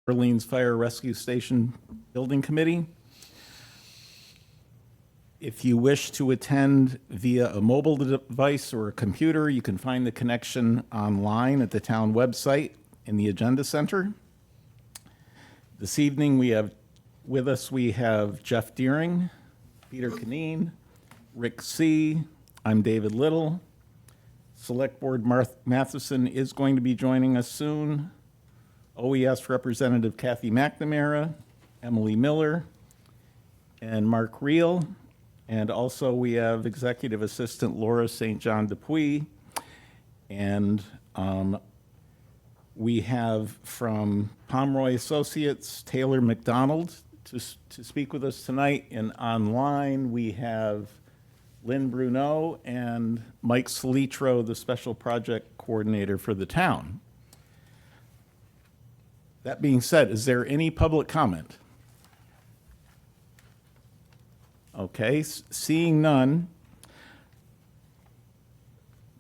Orleans Fire Rescue Station Building Committee. If you wish to attend via a mobile device or a computer, you can find the connection online at the town website in the Agenda Center. This evening, we have Jeff Deering, Peter Canine, Rick C., I'm David Little. Select Board Matheson is going to be joining us soon. OES Representative Kathy McNamara, Emily Miller, and Mark Reel. And also we have Executive Assistant Laura St. John Dupuy. And we have from Pomeroy Associates, Taylor McDonald to speak with us tonight. And online we have Lynn Bruneau and Mike Solitro, the Special Project Coordinator for the town. That being said, is there any public comment? Okay, seeing none.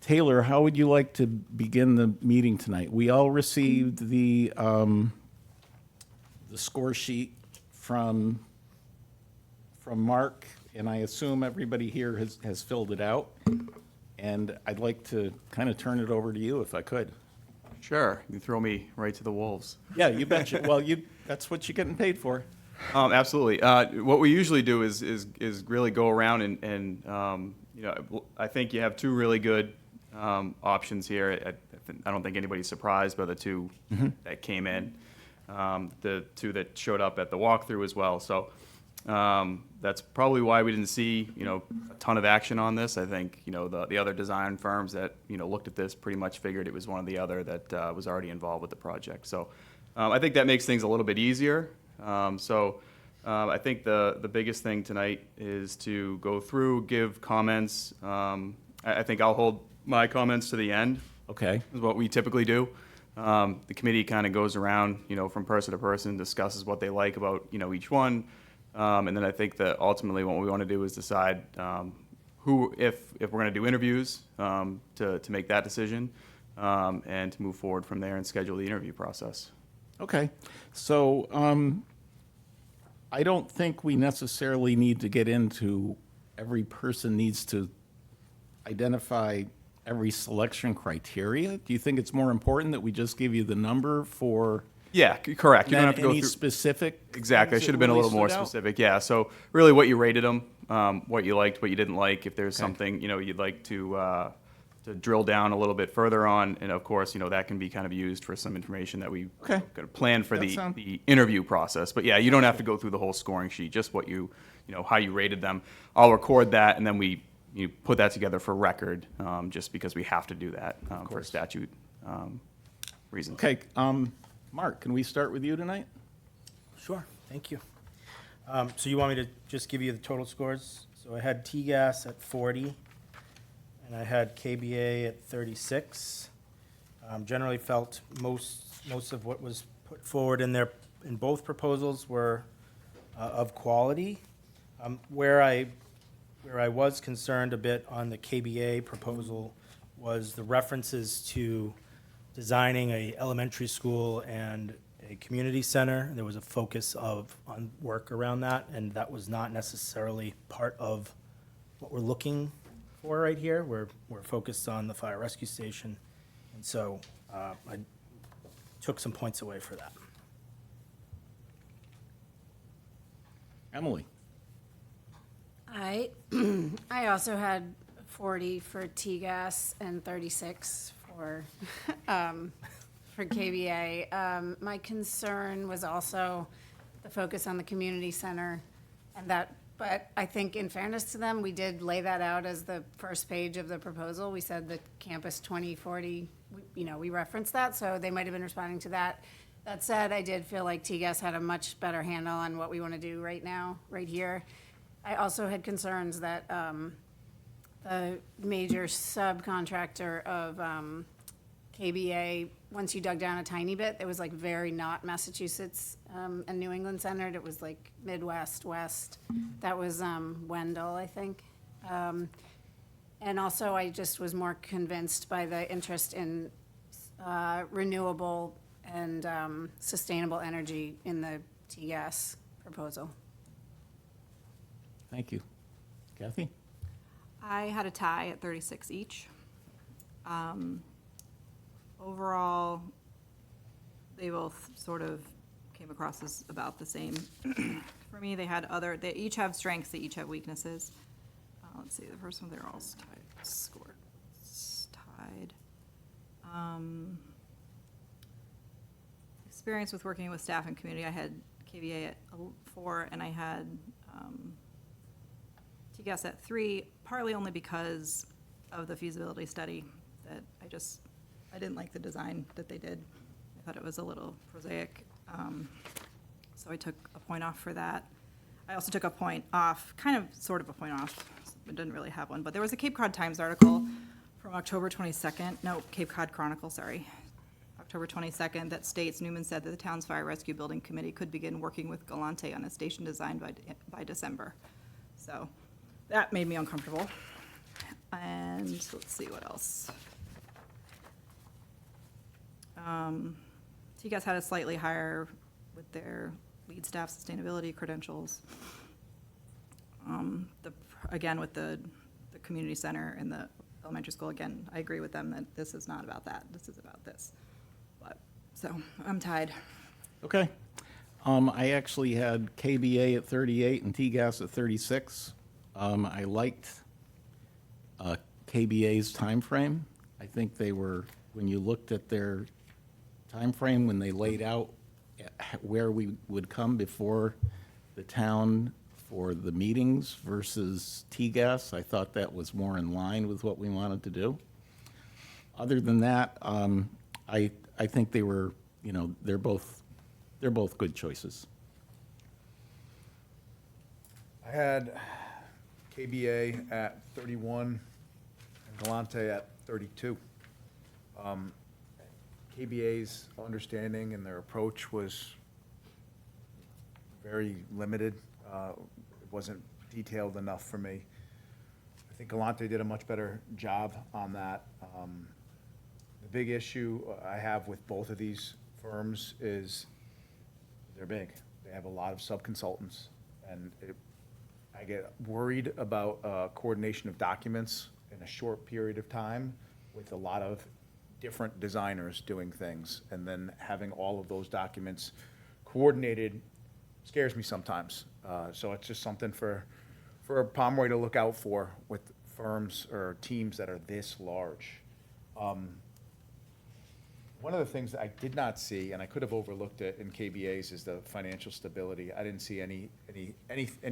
Taylor, how would you like to begin the meeting tonight? We all received the score sheet from Mark, and I assume everybody here has filled it out. And I'd like to kind of turn it over to you if I could. Sure, you throw me right to the wolves. Yeah, you betcha. Well, that's what you're getting paid for. Absolutely. What we usually do is really go around and I think you have two really good options here. I don't think anybody's surprised by the two that came in, the two that showed up at the walkthrough as well. So that's probably why we didn't see a ton of action on this. I think the other design firms that looked at this pretty much figured it was one of the other that was already involved with the project. So I think that makes things a little bit easier. I think the biggest thing tonight is to go through, give comments. I think I'll hold my comments to the end. Okay. Is what we typically do. The committee kind of goes around, from person to person, discusses what they like about, each one. And then I think that ultimately what we want to do is decide who, if we're going to do interviews, to make that decision, and to move forward from there and schedule the interview process. Okay. So I don't think we necessarily need to get into every person needs to identify every selection criteria. Do you think it's more important that we just give you the number for? Yeah, correct. You don't have to go any through specific. Exactly. I should have been a little more specific. Yeah. So really, what you rated them, what you liked, what you didn't like. If there's something you'd like to drill down a little bit further on, and of course that can be kind of used for some information that we kind of plan for the interview process. But yeah, you don't have to go through the whole scoring sheet. Just what how you rated them. I'll record that, and then you put that together for record, just because we have to do that for statute reasons. Okay. Mark, can we start with you tonight? Sure, thank you. So you want me to just give you the total scores? So I had TGAS at 40, and I had KBA at 36. Generally felt most of what was put forward in both proposals were of quality. Where I was concerned a bit on the KBA proposal was the references to designing a elementary school and a community center. There was a focus on work around that, and that was not necessarily part of what we're looking for right here. We're focused on the fire rescue station, and so I took some points away for that. Emily. I also had 40 for TGAS and 36 for KBA. My concern was also the focus on the community center, but I think in fairness to them, we did lay that out as the first page of the proposal. We said the Campus 2040, we referenced that, so they might have been responding to that. That said, I did feel like TGAS had a much better handle on what we want to do right now, right here. I also had concerns that the major subcontractor of KBA, once you dug down a tiny bit, it was like very not Massachusetts and New England centered. It was like Midwest, West. That was Wendell, I think. And also I just was more convinced by the interest in renewable and sustainable energy in the T-gas proposal. Thank you. Kathy? I had a tie at 36 each. Overall, they both sort of came across as about the same. For me, they each have strengths, they each have weaknesses. Let's see, the first one, they're all scored, tied. Experience with working with staff and community, I had KVA at 4, and I had TGAS at 3, partly only because of the feasibility study that I didn't like the design that they did. I thought it was a little prosaic, so I took a point off for that. I also took a point off, sort of a point off, it didn't really have one, but there was a Cape Cod Times article from October 22nd, no, Cape Cod Chronicle, sorry, October 22nd, that states Newman said that the town's fire rescue building committee could begin working with Galante on a station design by December. So that made me uncomfortable. And let's see what else. TGAS had a slightly higher with their lead staff sustainability credentials. Again, with the community center and the elementary school, again, I agree with them that this is not about that. This is about this. So I'm tied. Okay. I actually had KBA at 38 and TGAS at 36. I liked KBA's timeframe. I think they were, when you looked at their timeframe, when they laid out where we would come before the town for the meetings versus TGAS, I thought that was more in line with what we wanted to do. Other than that, I think they were, they're both good choices. I had KBA at 31 and Galante at 32. KBA's understanding and their approach was very limited. It wasn't detailed enough for me. I think Galante did a much better job on that. The big issue I have with both of these firms is they're big. They have a lot of sub-consultants, and I get worried about coordination of documents in a short period of time with a lot of different designers doing things, and then having all of those documents coordinated scares me sometimes. So it's just something for Pomeroy to look out for with firms or teams that are this large. One of the things that I did not see, and I could have overlooked it in KBA's, is the financial stability. I didn't see any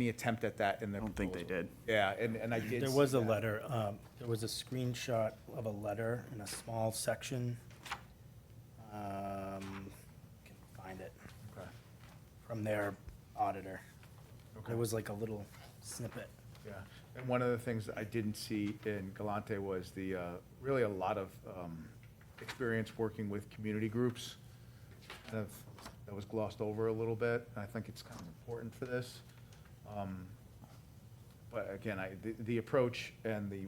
attempt at that in the I don't think they proposal. did. Yeah, and I did There see was a that. letter, there was a screenshot of a letter in a small section. Can find it, Okay. from their auditor. Okay. It was like a little snippet. Yeah, and one of the things that I didn't see in Galante was the, really a lot of experience working with community groups. That was glossed over a little bit, and I think it's kind of important for this. But again, the approach and the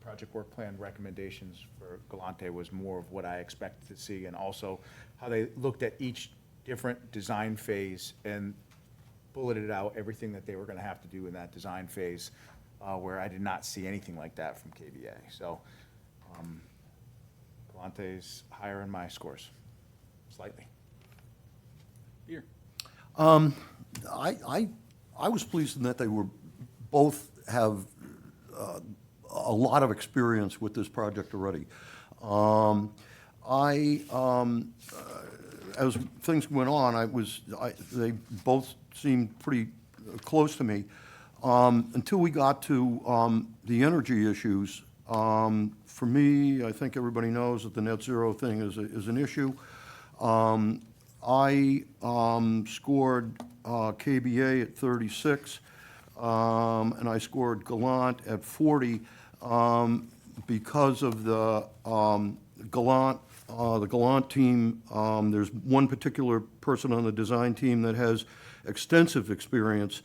project work plan recommendations for Galante was more of what I expected to see, and also how they looked at each different design phase and bulleted out everything that they were gonna have to do in that design phase, where I did not see anything like that from KBA. So, Galante's higher in my scores, slightly. Here. I was pleased in that they were, both have a lot of experience with this project already. As things went on, they both seemed pretty close to me, until we got to the energy issues. For me, I think everybody knows that the net zero thing is an issue. I scored KBA at 36, and I scored Gallant at 40 because of the Gallant team. There's one particular person on the design team that has extensive experience,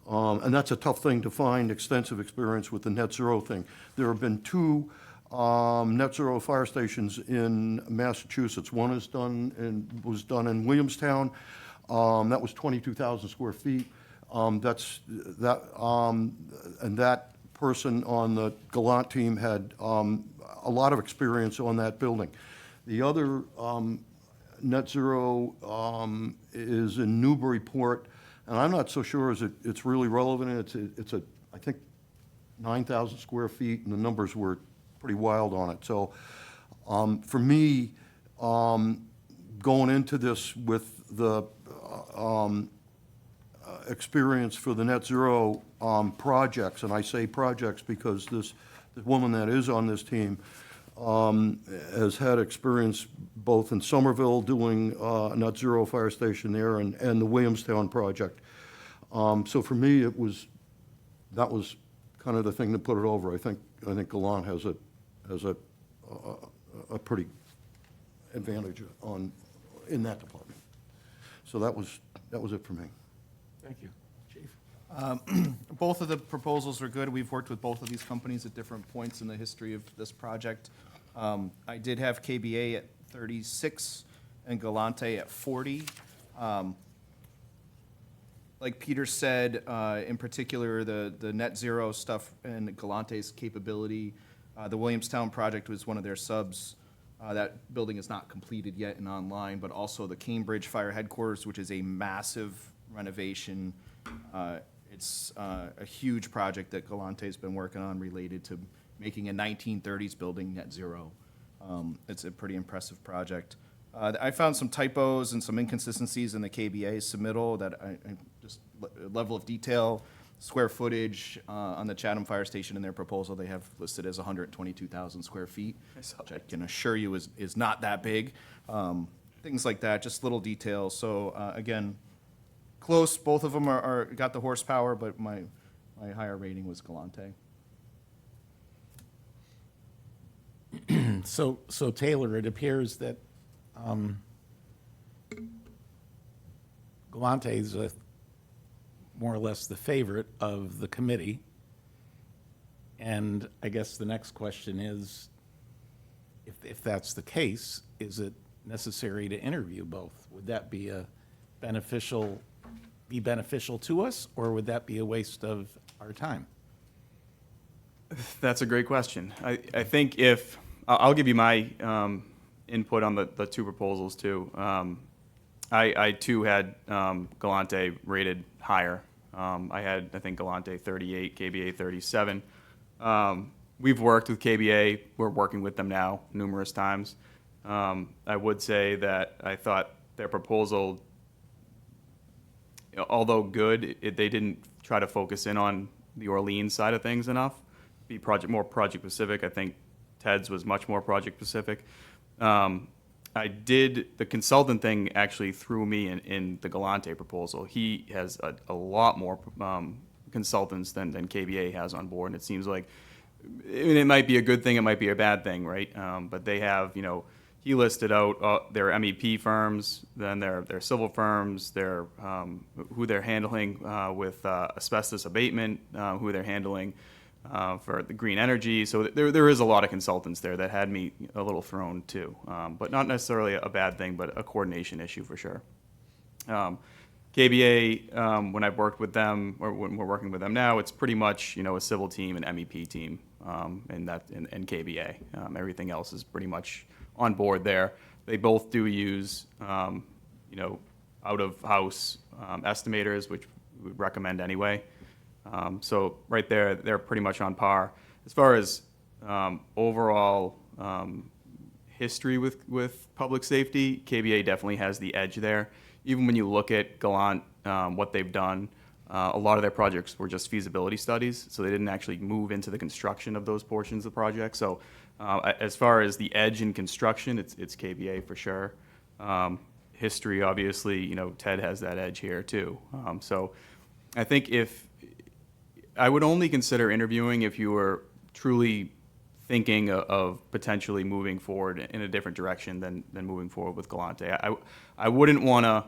and that's a tough thing to find, extensive experience with the net zero thing. There have been two net zero fire stations in Massachusetts. One was done in Williamstown. That was 22,000 square feet. And that person on the Gallant team had a lot of experience on that building. The other net zero is in Newburyport, and I'm not so sure it's really relevant. It's I think 9,000 square feet, and the numbers were pretty wild on it. So for me, going into this with the experience for the net zero projects, and I say projects because the woman that is on this team has had experience both in Somerville doing a net zero fire station there and the Williamstown project. So for me, that was kind of the thing to put it over. I think Gallant has a pretty advantage in that department. So that was it for me. Thank you. Chief? Both of the proposals are good. We've worked with both of these companies at different points in the history of this project. I did have KBA at 36 and Galante at 40. Like Peter said, in particular, the net zero stuff and Galante's capability, the Williamstown project was one of their subs. That building is not completed yet and online, but also the Cambridge Fire Headquarters, which is a massive renovation. It's a huge project that Galante's been working on related to making a 1930s building net zero. It's a pretty impressive project. I found some typos and some inconsistencies in the KBA submittal that just level of detail, square footage on the Chatham Fire Station in their proposal, they have listed as 122,000 square feet, which I can assure you is not that big. Things like that, just little details. So again, close. Both of them are got the horsepower, but my higher rating was Galante. So Taylor, it appears that Galante is more or less the favorite of the committee. And I guess the next question is, if that's the case, is it necessary to interview both? Would that be beneficial to us, or would that be a waste of our time? That's a great question. I think I'll give you my input on the two proposals too. I too had Galante rated higher. I think Galante 38, KBA 37. We've worked with KBA. We're working with them now numerous times. I would say that I thought their proposal, although good, they didn't try to focus in on the Orleans side of things enough. Be more project specific. I think Ted's was much more project specific. The consultant thing actually threw me in the Galante proposal. He has a lot more consultants than KBA has on board, and it seems like it might be a good thing, it might be a bad thing, right? But they have, he listed out their MEP firms, then their civil firms, their who they're handling with asbestos abatement, who they're handling for the green energy. So there is a lot of consultants there that had me a little thrown too, but not necessarily a bad thing, but a coordination issue for sure. KBA, when I've worked with them, or when we're working with them now, it's pretty much a civil team and MEP team, and KBA. Everything else is pretty much on board there. They both do use out of house estimators, which we would recommend anyway. So right there, they're pretty much on par. As far as overall history with public safety, KBA definitely has the edge there. Even when you look at Gallant, what they've done, a lot of their projects were just feasibility studies, so they didn't actually move into the construction of those portions of the project. So as far as the edge in construction, it's KBA for sure. History, obviously, Ted has that edge here too. So I think I would only consider interviewing if you were truly thinking of potentially moving forward in a different direction than moving forward with Galante. I wouldn't want to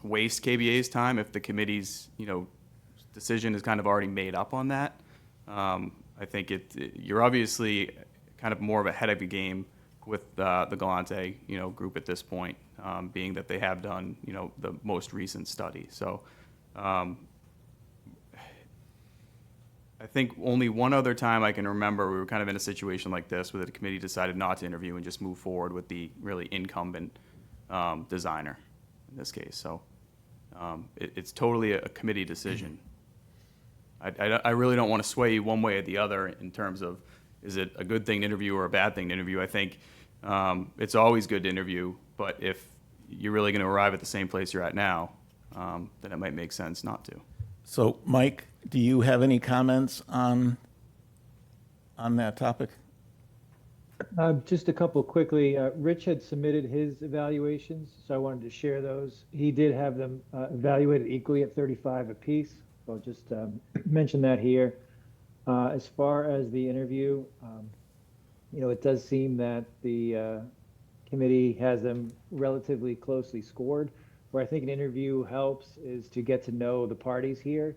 waste KBA's time if the committee's decision is kind of already made up on that. I think you're obviously kind of more of ahead of the game with the Galante, you know, group at this point, being that they have done, you know, the most recent study. So I think only one other time I can remember we were kind of in a situation like this where the committee decided not to interview and just move forward with the really incumbent designer in this case. So it's totally a committee decision. I really don't want to sway you one way or the other in terms of is it a good thing to interview or a bad thing to interview. I think it's always good to interview, but if you're really going to arrive at the same place you're at now, then it might make sense not to. So, Mike, do you have any comments on that topic? Just a couple quickly. Rich had submitted his evaluations, so I wanted to share those. He did have them evaluated equally at 35 apiece. So I'll just mention that here. As far as the interview, you know, it does seem that the committee has them relatively closely scored. Where I think an interview helps is to get to know the parties here.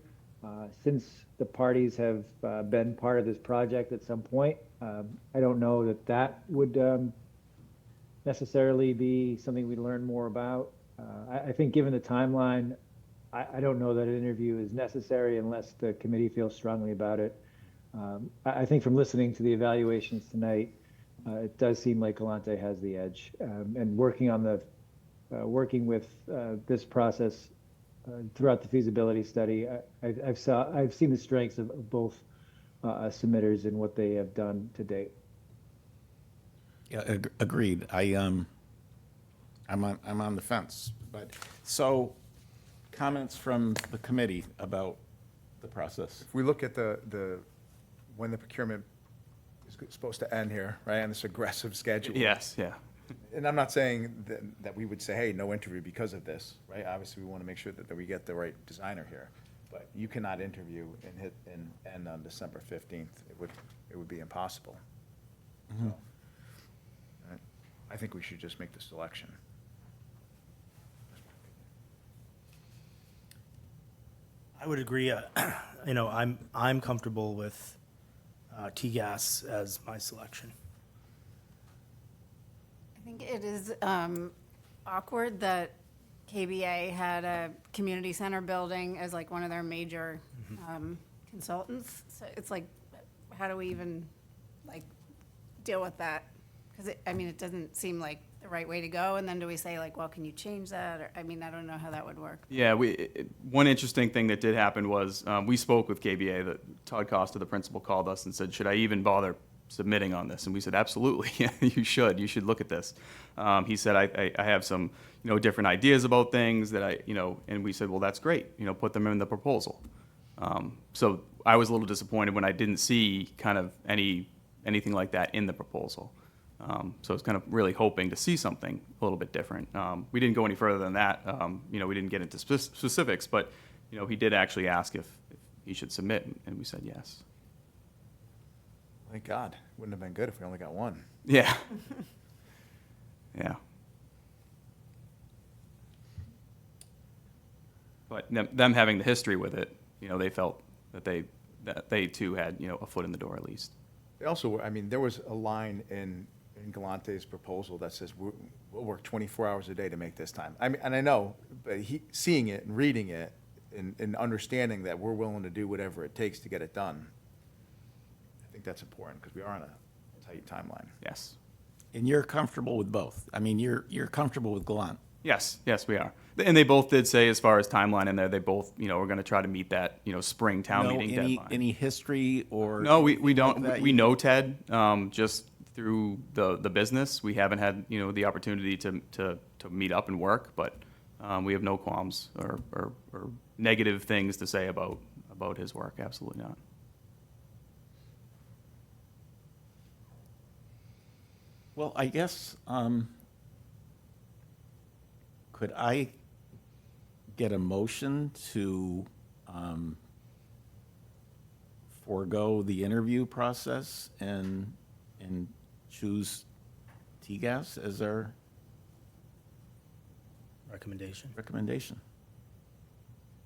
Since the parties have been part of this project at some point, I don't know that that would necessarily be something we learn more about. I think given the timeline, I don't know that an interview is necessary unless the committee feels strongly about it. I think from listening to the evaluations tonight, it does seem like Galante has the edge. And working with this process throughout the feasibility study, I've seen the strengths of both submitters and what they have done to date. Yeah, agreed. I'm on the fence, but so comments from the committee about the process. If we look at when the procurement is supposed to end here, right, on this aggressive schedule. Yes, yeah. And I'm not saying that we would say, hey, no interview because of this, right? Obviously, we want to make sure that we get the right designer here. But you cannot interview and end on December 15th. It would be impossible. So, I think we should just make the selection. I would agree. You know, I'm comfortable with T-Gas as my selection. I think it is awkward that KBA had a community center building as like one of their major consultants. So it's like, how do we even like deal with that? Because I mean, it doesn't seem like the right way to go. And then do we say like, well, can you change that? Or I mean, I don't know how that would work. Yeah, one interesting thing that did happen was we spoke with KBA. That Todd Costa, the principal, called us and said, "Should I even bother submitting on this?" And we said, "Absolutely, yeah, you should. You should look at this." He said, "I have some different ideas about things that and we said, "Well, that's great. Put them in the proposal." So I was a little disappointed when I didn't see kind of anything like that in the proposal. So I was kind of really hoping to see something a little bit different. We didn't go any further than that. We didn't get into specifics, but he did actually ask if he should submit, and we said yes. Thank God. Wouldn't have been good if we only got one. Yeah. Yeah. But them having the history with it, they felt that they too had a foot in the door at least. They also, there was a line in Galante's proposal that says we'll work 24 hours a day to make this time. And I know, but seeing it and reading it and understanding that we're willing to do whatever it takes to get it done, I think that's important because we are on a tight timeline. Yes. And you're comfortable with both? I mean, you're comfortable with Gallant? Yes, we are. And they both did say, as far as timeline in there, they both, are going to try to meet that, spring town meeting deadline. Any history or? No, we don't. like that? We know Ted, just through the business. We haven't had, the opportunity to meet up and work, but we have no qualms or negative things to say about his work. Absolutely not. Well, I guess, could I get a motion to forego the interview process and choose T-Gas as our Recommendation. recommendation?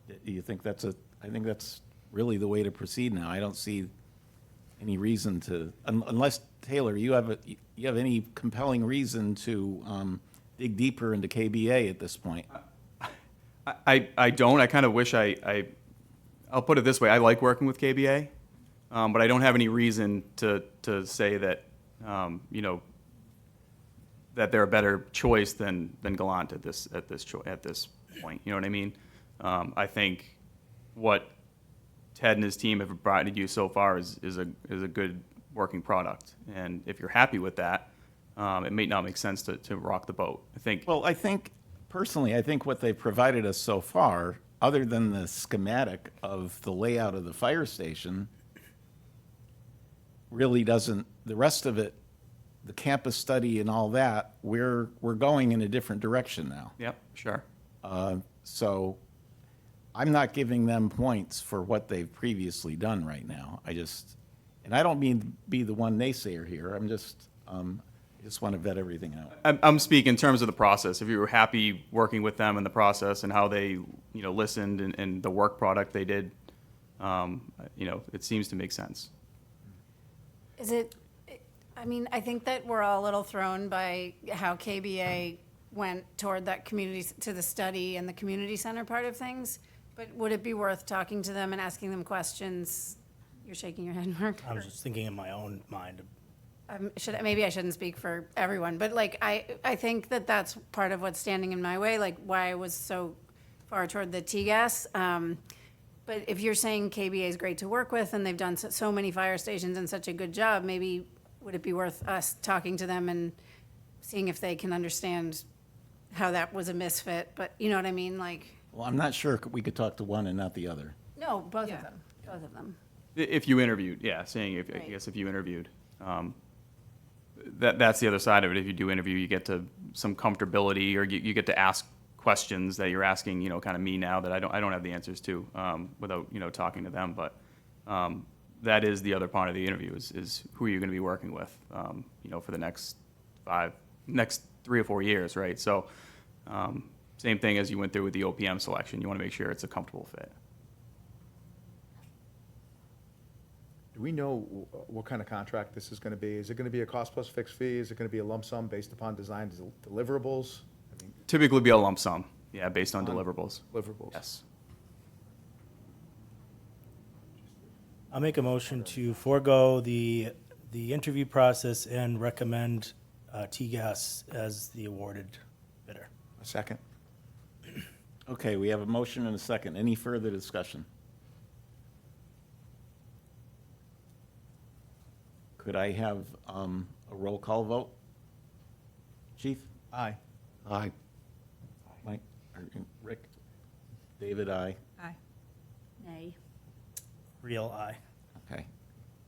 Do you think I think that's really the way to proceed now. I don't see any reason to, unless, Taylor, you have any compelling reason to dig deeper into KBA at this point? I don't. I kind of wish I'll put it this way. I like working with KBA, but I don't have any reason to say that, you know, that they're a better choice than Gallant at this point. You know what I mean? I think what Ted and his team have provided you so far is a good working product. And if you're happy with that, it may not make sense to rock the boat. I think. Well, personally, I think what they've provided us so far, other than the schematic of the layout of the fire station, really doesn't, the rest of it, the campus study and all that, we're going in a different direction now. Yep, sure. So I'm not giving them points for what they've previously done right now. And I don't mean to be the one naysayer here. I just want to vet everything out. I'm speaking in terms of the process. If you were happy working with them in the process and how they, you know, listened and the work product they did, you know, it seems to make sense. I mean, I think that we're all a little thrown by how KBA went toward that community, to the study and the community center part of things. But would it be worth talking to them and asking them questions? You're shaking your head, Mark. I was just thinking in my own mind. Maybe I shouldn't speak for everyone, but like, I think that that's part of what's standing in my way, like why I was so far toward the T-gas. But if you're saying KBA is great to work with and they've done so many fire stations and such a good job, maybe would it be worth us talking to them and seeing if they can understand how that was a misfit? But you know what I mean? Like, Well, I'm not sure we could talk to one and not the other. no, both Yeah. of them, both of them. If you interviewed, yeah, saying I Right. guess if you interviewed. That's the other side of it. If you do interview, you get to some comfortability, or you get to ask questions that you're asking, you know, kind of me now that I don't have the answers to, without, you know, talking to them. But that is the other part of the interview is who are you going to be working with, you know, for the next 3 or 4 years, right? So same thing as you went through with the OPM selection. You want to make sure it's a comfortable fit. Do we know what kind of contract this is going to be? Is it going to be a cost plus fixed fee? Is it going to be a lump sum based upon design deliverables? I mean, Typically be a lump sum, yeah, based on deliverables. deliverables. Yes. I'll make a motion to forego the interview process and recommend T-Gas as the awarded bidder. A second? Okay, we have a motion and a second. Any further discussion? Could I have a roll call vote? Chief? Aye. Aye. Mike? Or Rick? David, aye. Aye. Nay. Real aye. Okay.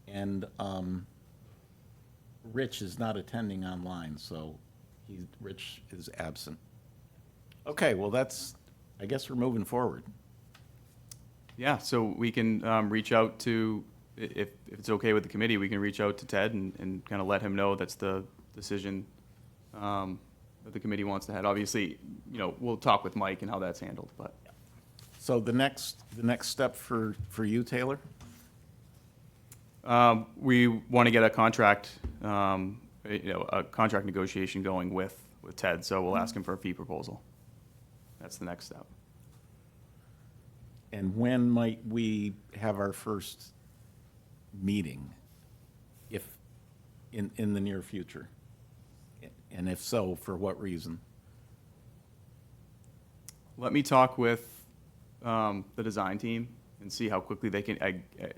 And Rich is not attending online, so Rich is absent. Okay, well, I guess we're moving forward. Yeah, so we can reach out to, if it's okay with the committee, we can reach out to Ted and kind of let him know that's the decision that the committee wants to have. Obviously, you know, we'll talk with Mike and how that's handled, but. So the next step for you, Taylor? We want to get a contract, a contract negotiation going with Ted, so we'll ask him for a fee proposal. That's the next step. And when might we have our first meeting, if, in the near future? And if so, for what reason? Let me talk with the design team and see how quickly they can,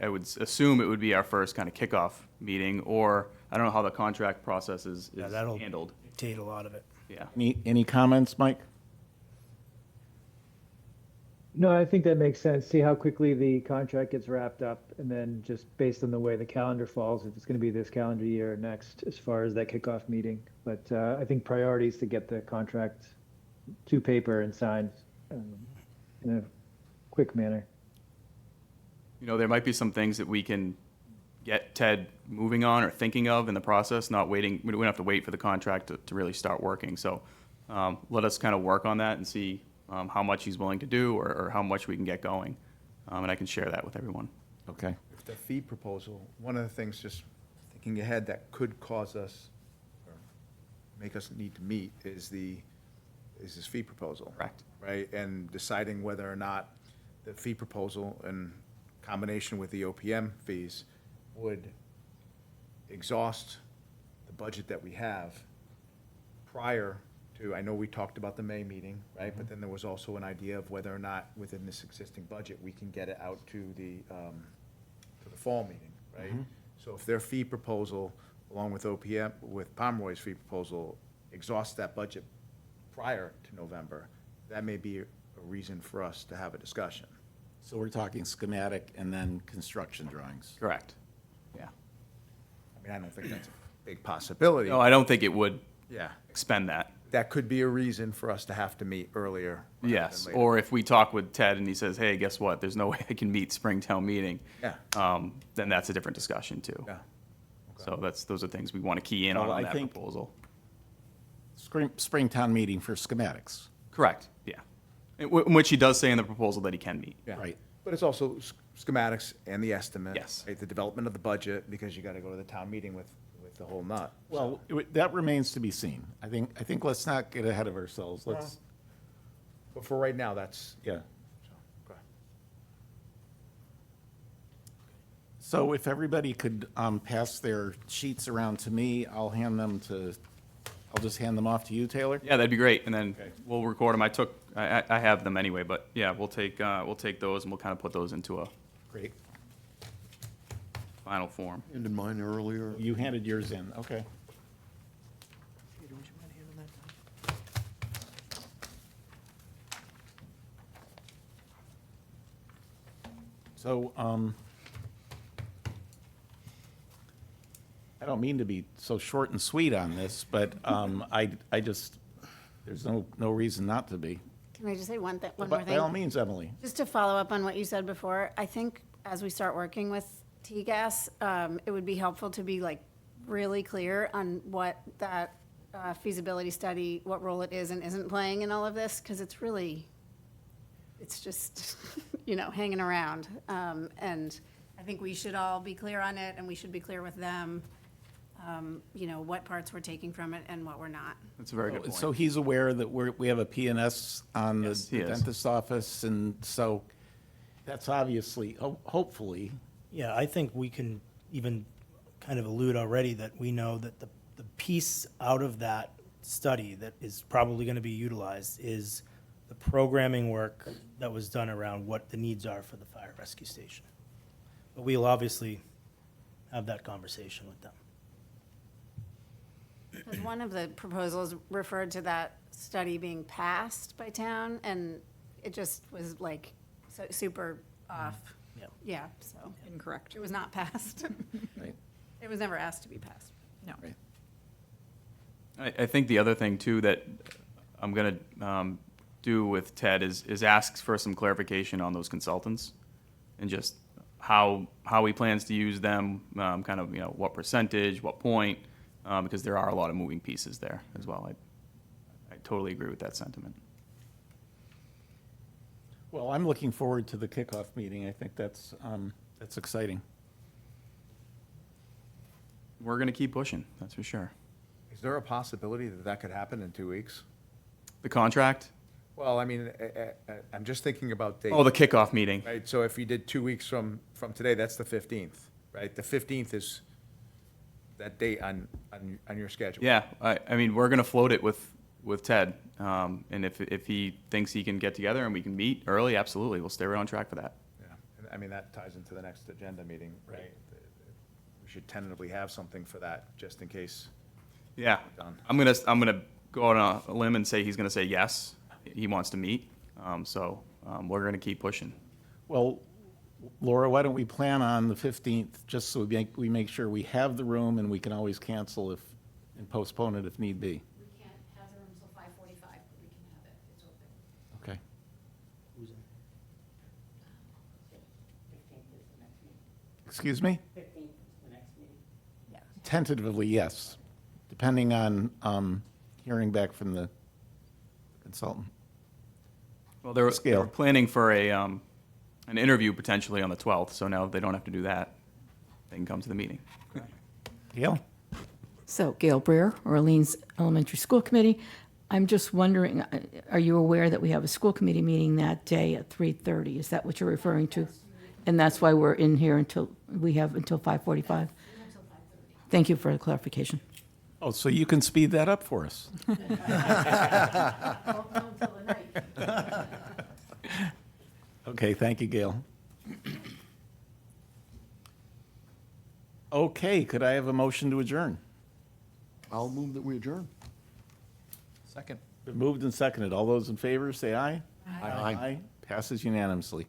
I would assume it would be our first kind of kickoff meeting, or I don't know how the contract process is Yeah, that'll handled. dictate a lot of it. Yeah. Any comments, Mike? No, I think that makes sense. See how quickly the contract gets wrapped up, and then just based on the way the calendar falls, if it's going to be this calendar year or next, as far as that kickoff meeting. But I think priority is to get the contract to paper and signed in a quick manner. You know, there might be some things that we can get Ted moving on or thinking of in the process, not waiting. We don't have to wait for the contract to really start working. So let us kind of work on that and see how much he's willing to do or how much we can get going. And I can share that with everyone. Okay. If the fee proposal, one of the things, just thinking ahead, that could cause us, or make us need to meet is this fee proposal. Correct. Right, and deciding whether or not the fee proposal in combination with the OPM fees would exhaust the budget that we have prior to, I know we talked about the May meeting, right? But then there was also an idea of whether or not within this existing budget, we can get it out to the fall meeting, right? So if their fee proposal, along with OPM, with Pomeroy's fee proposal, exhausts that budget prior to November, that may be a reason for us to have a discussion. So we're talking schematic and then construction drawings. Correct. Yeah. I mean, I don't think that's a big possibility. No, I don't think it would Yeah, expend that. that could be a reason for us to have to meet earlier. rather than Yes, later. or if we talk with Ted and he says, hey, guess what, there's no way I can meet Springtown meeting. Yeah. Then that's a different discussion too. Yeah. So those are things we want to key in Well, on I that think- proposal. Springtown meeting for schematics. Correct, yeah. In which he does say in the proposal that he can meet. Yeah. Right. But it's also schematics and the estimate. Yes. Right, the development of the budget, because you gotta go to the town meeting with the whole nut. Well, that remains to be seen. I think let's not get ahead of ourselves. Let's, But for right now, that's, yeah. go ahead. So if everybody could pass their sheets around to me, I'll just hand them off to you, Taylor? Yeah, that'd be great, and then Okay. we'll record them. I have them anyway, but yeah, we'll take those and we'll kind of put those into a Great. final form. Ended mine earlier. You handed yours in, okay. So, I don't mean to be so short and sweet on this, but I just, there's no reason not to be. Can I just say one more But by all thing? means, Emily. Just to follow up on what you said before, I think as we start working with T-Gas, it would be helpful to be like really clear on what that feasibility study, what role it is and isn't playing in all of this, because it's just, hanging around. And I think we should all be clear on it, and we should be clear with them, what parts we're taking from it and what we're not. That's a very good So point. he's aware that we have a PNS on the Yes, he is. dentist's office, and so that's obviously, hopefully, Yeah, I think we can even kind of allude already that we know that the piece out of that study that is probably going to be utilized is the programming work that was done around what the needs are for the fire rescue station. But we'll obviously have that conversation with them. Because one of the proposals referred to that study being passed by town, and it just was like super off. Yeah. Yeah, so Incorrect. it was not passed. right? It was never asked to be passed. No. Right. I think the other thing too that I'm gonna do with Ted is ask for some clarification on those consultants and just how he plans to use them, kind of, what percentage, what point, because there are a lot of moving pieces there as well. I totally agree with that sentiment. Well, I'm looking forward to the kickoff meeting. I think that's exciting. We're gonna keep pushing, that's for sure. Is there a possibility that that could happen in 2 weeks? The contract? Well, I mean, I'm just thinking about dates. Oh, the kickoff meeting. Right, so if you did 2 weeks from today, that's the 15th, right? The 15th is that date on your schedule. Yeah, I mean, we're gonna float it with Ted, and if he thinks he can get together and we can meet early, absolutely, we'll stay right on track for that. Yeah, and I mean, that ties into the next agenda meeting, right? We should tentatively have something for that, just in case. Yeah, Done. I'm gonna go out on a limb and say he's gonna say yes, he wants to meet, so we're gonna keep pushing. Well, Laura, why don't we plan on the 15th, just so we make sure we have the room and we can always cancel and postpone it if need be. We can't have the room until 5:45, but we can have it. It's open. Okay. Who's in? Excuse me? 15th is the next meeting. Yeah. Tentatively, yes, depending on hearing back from the consultant. Well, they were Scale. planning for a an interview potentially on the 12th, so now they don't have to do that. They can come to the meeting. Gail? So Gail Breer, Orleans Elementary School Committee. I'm just wondering, are you aware that we have a school committee meeting that day at 3:30? Is that what you're referring to? And that's why we're in here until, we have until 5:45? Thank you for the clarification. Oh, so you can speed that up for us. Okay, thank you, Gail. Okay, could I have a motion to adjourn? I'll move that we adjourn. Second. Been moved and seconded. All those in favor, say aye. Aye. Passes unanimously.